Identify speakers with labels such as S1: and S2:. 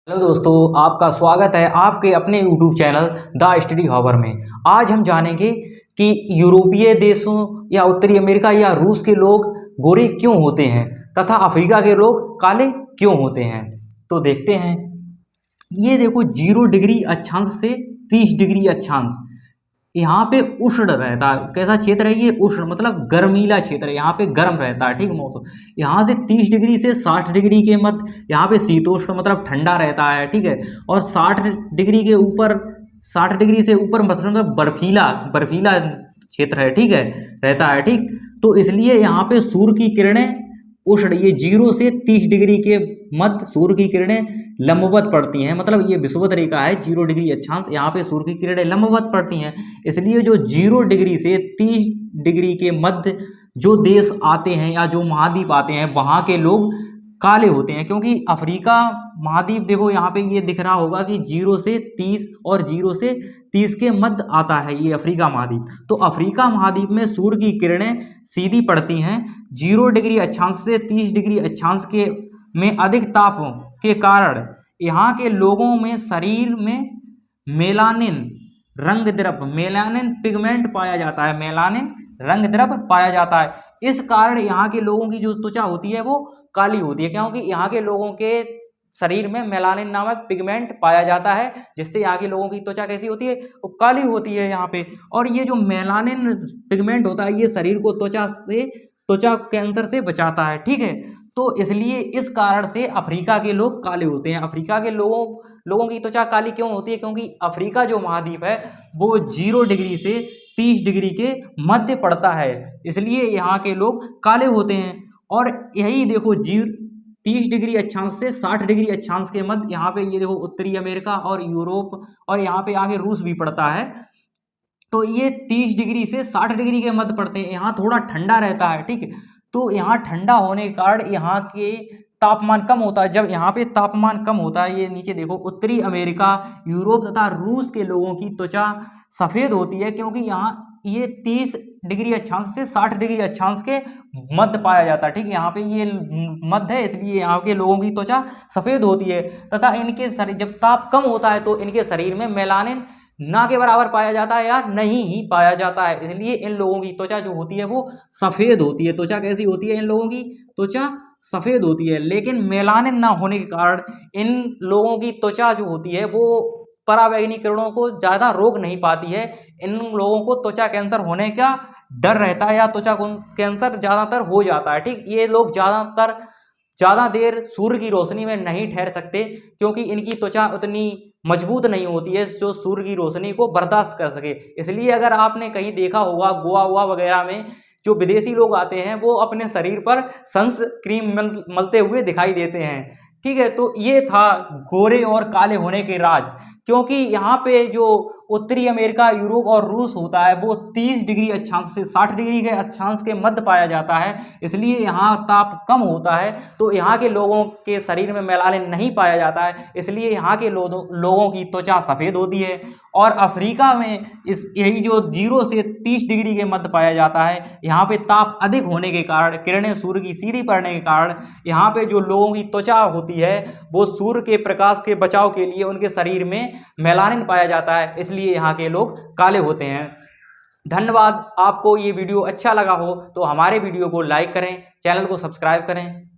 S1: Hello दोस्तों, आपका स्वागत है आपके अपने YouTube channel the study hover में। आज हम जानेंगे कि यूरोपीय देशों या उत्तरी अमेरिका या रूस के लोग गोरे क्यों होते हैं तथा अफ्रीका के लोग काले क्यों होते हैं। तो देखते हैं। ये देखो, 0 डिग्री अक्षांश से 30 डिग्री अक्षांश यहाँ पे उष्ण रहता है। कैसा क्षेत्र है ये? उष्ण मतलब गर्मीला क्षेत्र है। यहाँ पे गर्म रहता है, ठीक मौसम। यहाँ से 30 डिग्री से 60 डिग्री के मध्य यहाँ पे शीतोष्ण मतलब ठंडा रहता है, ठीक है। और 60 डिग्री के ऊपर, 60 डिग्री से ऊपर मतलब बर्फीला बर्फीला क्षेत्र है, ठीक है, रहता है, ठीक। तो इसलिए यहाँ पे सूर्य की किरणें उष्ण, ये 0 से 30 डिग्री के मध्य सूर्य की किरणें लंबवत पड़ती हैं। मतलब ये विषुवत रेखा है 0 डिग्री अक्षांश, यहाँ पे सूर्य की किरणें लंबवत पड़ती हैं। इसलिए जो 0 डिग्री से 30 डिग्री के मध्य जो देश आते हैं या जो महाद्वीप आते हैं, वहाँ के लोग काले होते हैं। क्योंकि अफ्रीका महाद्वीप, देखो यहाँ पे ये दिख रहा होगा कि 0 से 30 और 0 से 30 के मध्य आता है ये अफ्रीका महाद्वीप। तो अफ्रीका महाद्वीप में सूर्य की किरणें सीधी पड़ती हैं। 0 डिग्री अक्षांश से 30 डिग्री अक्षांश के में अधिक ताप के कारण यहाँ के लोगों में शरीर में मेलानिन रंग द्रव्य, मेलानिन पिगमेंट पाया जाता है, मेलानिन रंग द्रव्य पाया जाता है। इस कारण यहाँ के लोगों की जो त्वचा होती है वो काली होती है, क्योंकि यहाँ के लोगों के शरीर में मेलानिन नामक पिगमेंट पाया जाता है, जिससे यहाँ के लोगों की त्वचा कैसी होती है? वो काली होती है यहाँ पे। और ये जो मेलानिन पिगमेंट होता है, ये शरीर को त्वचा कैंसर से बचाता है, ठीक है। तो इसलिए इस कारण से अफ्रीका के लोग काले होते हैं। अफ्रीका के लोगों की त्वचा काली क्यों होती है? क्योंकि अफ्रीका जो महाद्वीप है वो 0 डिग्री से 30 डिग्री के मध्य पड़ता है, इसलिए यहाँ के लोग काले होते हैं। और यही देखो, 30 डिग्री अक्षांश से 60 डिग्री अक्षांश के मध्य यहाँ पे ये देखो उत्तरी अमेरिका और यूरोप और यहाँ पे आगे रूस भी पड़ता है। तो ये 30 डिग्री से 60 डिग्री के मध्य पड़ते हैं। यहाँ थोड़ा ठंडा रहता है, ठीक है। तो यहाँ ठंडा होने के कारण यहाँ के तापमान कम होता है। जब यहाँ पे तापमान कम होता है, ये नीचे देखो, उत्तरी अमेरिका, यूरोप तथा रूस के लोगों की त्वचा सफ़ेद होती है, क्योंकि यहाँ ये 30 डिग्री अक्षांश से 60 डिग्री अक्षांश के मध्य पाया जाता है, ठीक है। यहाँ पे ये मध्य है, इसलिए यहाँ के लोगों की त्वचा सफ़ेद होती है। तथा इनके शरीर, जब ताप कम होता है तो इनके शरीर में मेलानिन ना के बराबर पाया जाता है या नहीं ही पाया जाता है, इसलिए इन लोगों की त्वचा जो होती है वो सफ़ेद होती है। त्वचा कैसी होती है? इन लोगों की त्वचा सफ़ेद होती है। लेकिन मेलानिन ना होने के कारण इन लोगों की त्वचा जो होती है वो पराबैंगनी किरणों को ज़्यादा रोक नहीं पाती है। इन लोगों को त्वचा कैंसर होने का डर रहता है या त्वचा कैंसर ज़्यादातर हो जाता है, ठीक। ये लोग ज़्यादा देर सूर्य की रोशनी में नहीं ठहर सकते, क्योंकि इनकी त्वचा उतनी मजबूत नहीं होती है जो सूर्य की रोशनी को बर्दाश्त कर सके। इसलिए अगर आपने कहीं देखा होगा, गोवा वगैरह में जो विदेशी लोग आते हैं वो अपने शरीर पर सनस्क्रीन मलते हुए दिखाई देते हैं, ठीक है। तो ये था गोरे और काले होने के राज। क्योंकि यहाँ पे जो उत्तरी अमेरिका, यूरोप और रूस होता है वो 30 डिग्री अक्षांश से 60 डिग्री के अक्षांश के मध्य पाया जाता है, इसलिए यहाँ ताप कम होता है। तो यहाँ के लोगों के शरीर में मेलानिन नहीं पाया जाता है, इसलिए यहाँ के लोगों की त्वचा सफ़ेद होती है। और अफ्रीका में यही जो 0 से 30 डिग्री के मध्य पाया जाता है, यहाँ पे ताप अधिक होने के कारण, किरणें सूर्य की सीधी पड़ने के कारण यहाँ पे जो लोगों की त्वचा होती है वो सूर्य के प्रकाश के बचाव के लिए उनके शरीर में मेलानिन पाया जाता है, इसलिए यहाँ के लोग काले होते हैं। धन्यवाद। आपको ये वीडियो अच्छा लगा हो तो हमारे वीडियो को लाइक करें, चैनल को सब्सक्राइब करें।